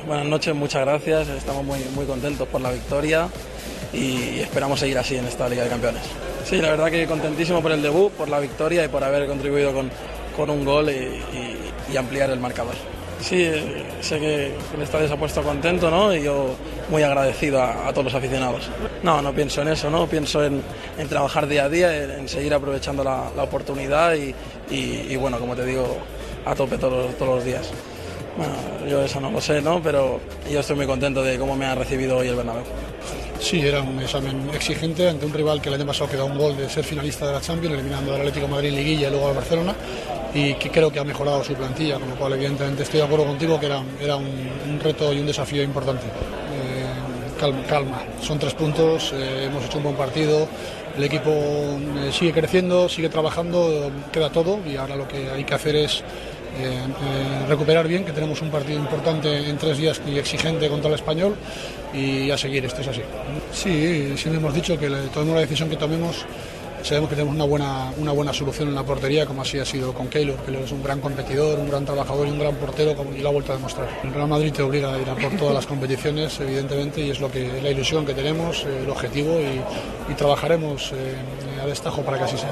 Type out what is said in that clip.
Buenas noches, muchas gracias. Estamos muy contentos por la victoria y esperamos seguir así en esta Liga de Campeones. Sí, la verdad que contentísimo por el debut, por la victoria y por haber contribuido con un gol y ampliar el marcador. Sí, sé que el estadio se ha puesto contento, ¿no? Y yo muy agradecido a todos los aficionados. No pienso en eso, ¿no? Pienso en trabajar día a día, en seguir aprovechando la oportunidad y bueno, como te digo, a tope todos los días. Bueno, yo eso no lo sé, ¿no? Pero yo estoy muy contento de cómo me ha recibido hoy el Bernabéu. Sí, era un examen exigente ante un rival que el año pasado quedó un gol de ser finalista de la Champions, eliminando al Atlético de Madrid en Liguilla y luego al Barcelona, y que creo que ha mejorado su plantilla, con lo cual evidentemente estoy de acuerdo contigo que era un reto y un desafío importante. Calma, son 3 puntos, hemos hecho un buen partido, el equipo sigue creciendo, sigue trabajando, queda todo y ahora lo que hay que hacer es recuperar bien, que tenemos un partido importante en 3 días y exigente contra el Español, y a seguir, esto es así. Sí, siempre hemos dicho que tomemos la decisión que tomemos, sabemos que tenemos una buena solución en la portería, como así ha sido con Keylor. Keylor es un gran competidor, un gran trabajador y un gran portero, y lo ha vuelto a demostrar. El Real Madrid te obliga a ir a por todas las competiciones, evidentemente, y es la ilusión que tenemos, el objetivo, y trabajaremos a destajo para que así sea.